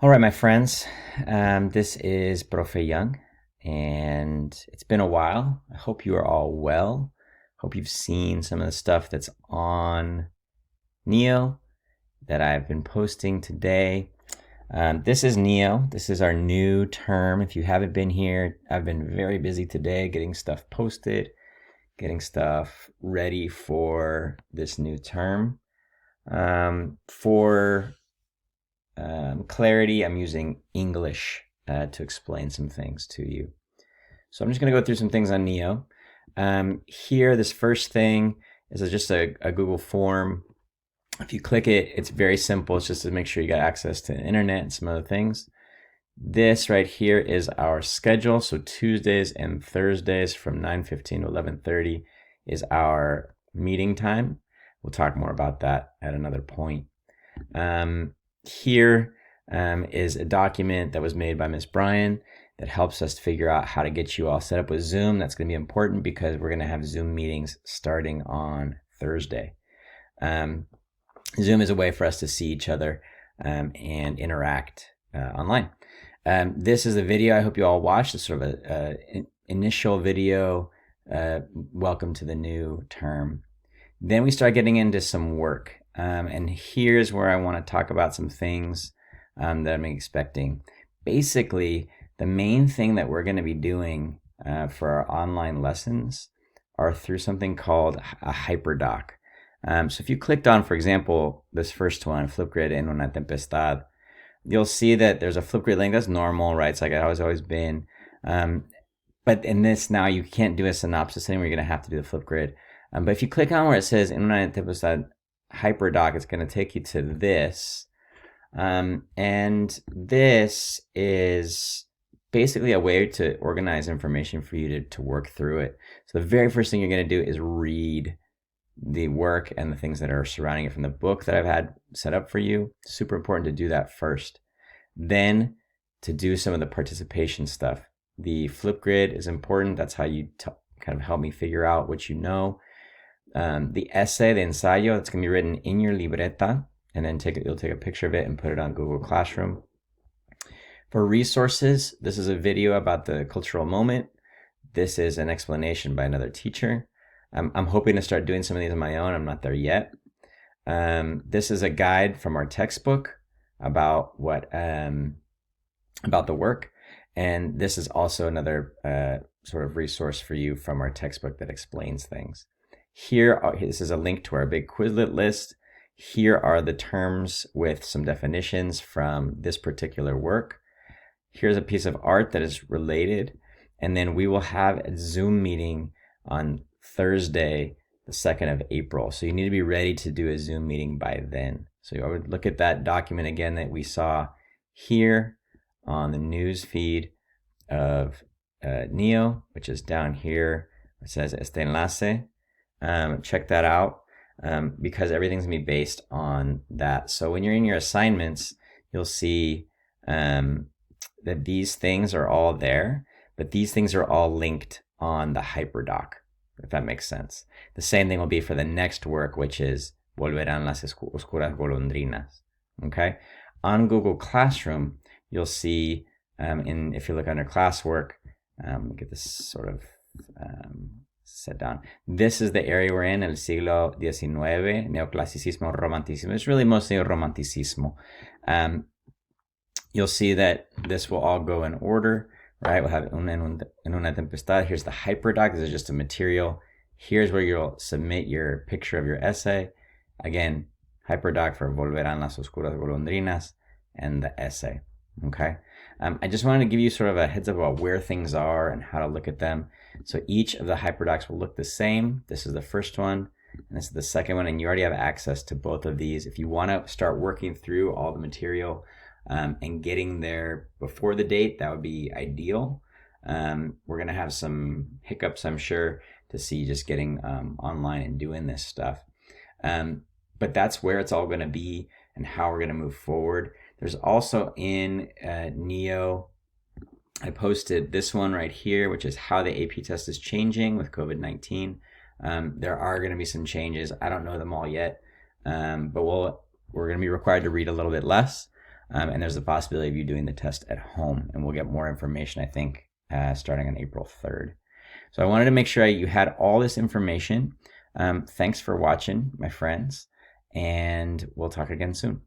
All right, my friends. This is Profe Young, and it's been a while. I hope you are all well. Hope you've seen some of the stuff that's on Neo that I've been posting today. This is Neo. This is our new term. If you haven't been here, I've been very busy today getting stuff posted, getting stuff ready for this new term. For clarity, I'm using English to explain some things to you. So I'm just going to go through some things on Neo. Here, this first thing is just a Google form. If you click it, it's very simple. It's just to make sure you got access to the internet and some other things. This right here is our schedule. So Tuesdays and Thursdays from 9:15 to 11:30 is our meeting time. We'll talk more about that at another point. Here is a document that was made by Miss Bryan that helps us figure out how to get you all set up with Zoom. That's going to be important because we're going to have Zoom meetings starting on Thursday. Zoom is a way for us to see each other and interact online. This is a video I hope you all watched. It's sort of an initial video. Welcome to the new term. Then we start getting into some work. And here's where I want to talk about some things that I'm expecting. Basically, the main thing that we're going to be doing for our online lessons are through something called a HyperDoc. So if you clicked on, for example, this first one, Flipgrid en una tempestad, you'll see that there's a Flipgrid link. That's normal, right? It's like it has always been. But in this now, you can't do a synopsis anymore. You're going to have to do the Flipgrid. But if you click on where it says en una tempestad HyperDoc, it's going to take you to this. And this is basically a way to organize information for you to work through it. So the very first thing you're going to do is read the work and the things that are surrounding it from the book that I've had set up for you. Super important to do that first. Then to do some of the participation stuff. The Flipgrid is important. That's how you kind of help me figure out what you know. The essay, the ensayo, that's going to be written in your libreta, and then you'll take a picture of it and put it on Google Classroom. For resources, this is a video about the cultural moment. This is an explanation by another teacher. I'm hoping to start doing some of these on my own. I'm not there yet. This is a guide from our textbook about about the work, and this is also another sort of resource for you from our textbook that explains things. This is a link to our big Quizlet list. Here are the terms with some definitions from this particular work. Here's a piece of art that is related. And then we will have a Zoom meeting on Thursday, the 2nd of April. So you need to be ready to do a Zoom meeting by then. So I would look at that document again that we saw here on the news feed of Neo, which is down here. It says este enlace. Check that out because everything's going to be based on that. So when you're in your assignments, you'll see that these things are all there, but these things are all linked on the HyperDoc, if that makes sense. The same thing will be for the next work, which is Volverán las oscuras golondrinas. Okay? On Google Classroom, you'll see, if you look under classwork, get this sort of set down. This is the area we're in, el siglo XIX, neoclasicismo, romanticismo. It's really mostly romanticismo. You'll see that this will all go in order, right? We'll have en una tempestad. Here's the HyperDoc. This is just a material. Here's where you'll submit your picture of your essay. Again, HyperDoc for Volverán las oscuras golondrinas and the essay, okay? I just wanted to give you sort of a heads up about where things are and how to look at them. So each of the HyperDocs will look the same. This is the first one, and this is the second one, and you already have access to both of these. If you want to start working through all the material and getting there before the date, that would be ideal. We're going to have some hiccups, I'm sure, to see just getting online and doing this stuff. But that's where it's all going to be and how we're going to move forward. There's also in Neo, I posted this one right here, which is how the AP test is changing with COVID-19. There are going to be some changes. I don't know them all yet, but we're going to be required to read a little bit less. And there's a possibility of you doing the test at home, and we'll get more information, I think, starting on April 3rd. So I wanted to make sure you had all this information. Thanks for watching, my friends, and we'll talk again soon.